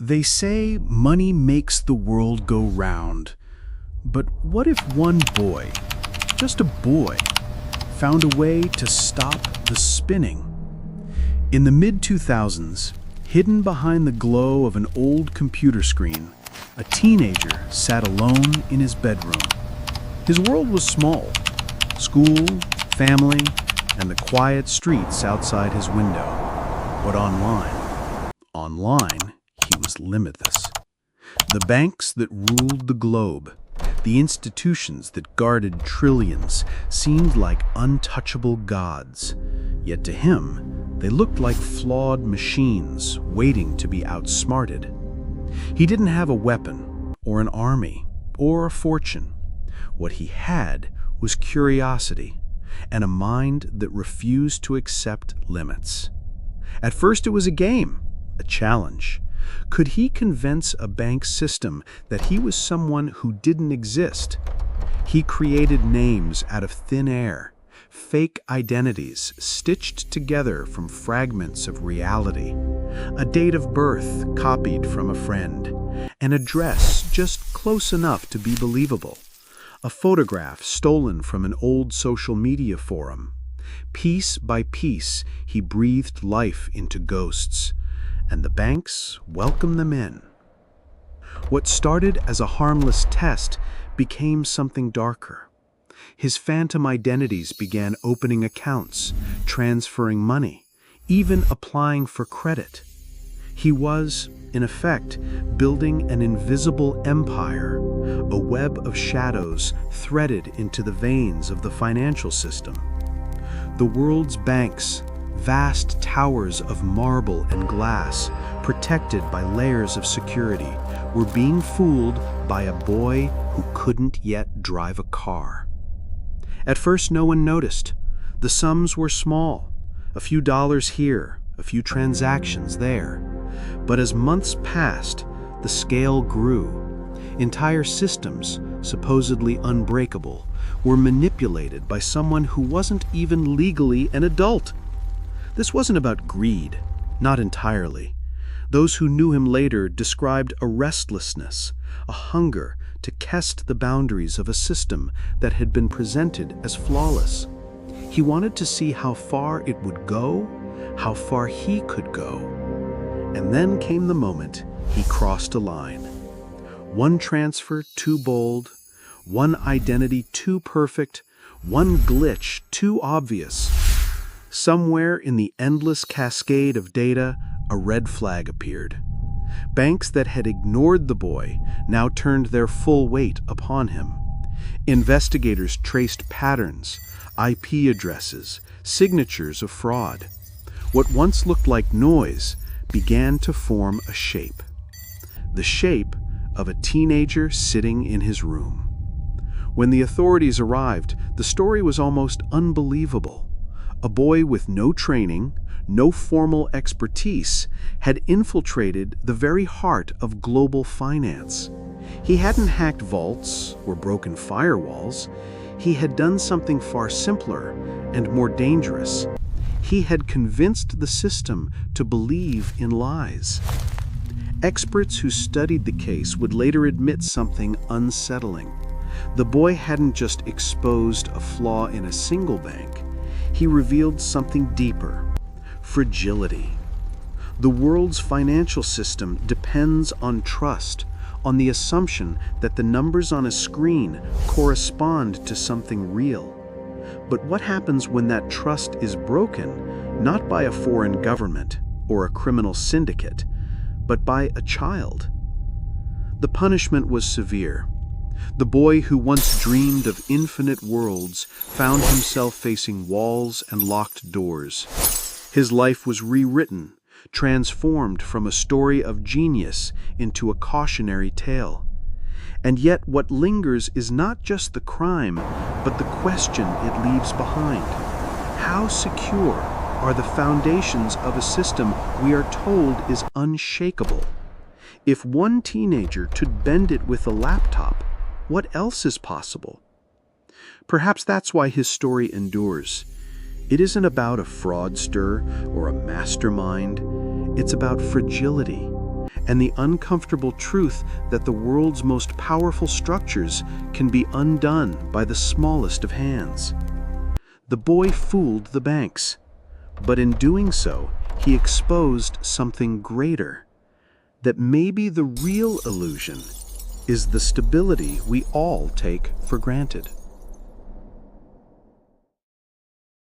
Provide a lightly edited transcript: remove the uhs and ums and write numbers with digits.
They say money makes the world go round. But what if one boy, just a boy, found a way to stop the spinning? In the mid-2000s, hidden behind the glow of an old computer screen, a teenager sat alone in his bedroom. His world was small: school, family, and the quiet streets outside his window. But online, he was limitless. The banks that ruled the globe, the institutions that guarded trillions, seemed like untouchable gods. Yet to him, they looked like flawed machines waiting to be outsmarted. He didn't have a weapon, or an army, or a fortune. What he had was curiosity, and a mind that refused to accept limits. At first it was a game, a challenge. Could he convince a bank system that he was someone who didn't exist? He created names out of thin air, fake identities stitched together from fragments of reality, a date of birth copied from a friend, an address just close enough to be believable, a photograph stolen from an old social media forum. Piece by piece, he breathed life into ghosts, and the banks welcomed them in. What started as a harmless test became something darker. His phantom identities began opening accounts, transferring money, even applying for credit. He was, in effect, building an invisible empire, a web of shadows threaded into the veins of the financial system. The world's banks, vast towers of marble and glass, protected by layers of security, were being fooled by a boy who couldn't yet drive a car. At first, no one noticed. The sums were small, a few dollars here, a few transactions there. But as months passed, the scale grew. Entire systems, supposedly unbreakable, were manipulated by someone who wasn't even legally an adult. This wasn't about greed, not entirely. Those who knew him later described a restlessness, a hunger to test the boundaries of a system that had been presented as flawless. He wanted to see how far it would go, how far he could go. And then came the moment he crossed a line. One transfer too bold, one identity too perfect, one glitch too obvious. Somewhere in the endless cascade of data, a red flag appeared. Banks that had ignored the boy now turned their full weight upon him. Investigators traced patterns, IP addresses, signatures of fraud. What once looked like noise began to form a shape. The shape of a teenager sitting in his room. When the authorities arrived, the story was almost unbelievable. A boy with no training, no formal expertise, had infiltrated the very heart of global finance. He hadn't hacked vaults or broken firewalls. He had done something far simpler and more dangerous. He had convinced the system to believe in lies. Experts who studied the case would later admit something unsettling. The boy hadn't just exposed a flaw in a single bank. He revealed something deeper: fragility. The world's financial system depends on trust, on the assumption that the numbers on a screen correspond to something real. But what happens when that trust is broken, not by a foreign government or a criminal syndicate, but by a child? The punishment was severe. The boy who once dreamed of infinite worlds found himself facing walls and locked doors. His life was rewritten, transformed from a story of genius into a cautionary tale. And yet what lingers is not just the crime, but the question it leaves behind. How secure are the foundations of a system we are told is unshakable? If one teenager could bend it with a laptop, what else is possible? Perhaps that's why his story endures. It isn't about a fraudster or a mastermind. It's about fragility, and the uncomfortable truth that the world's most powerful structures can be undone by the smallest of hands. The boy fooled the banks, but in doing so, he exposed something greater. That maybe the real illusion is the stability we all take for granted.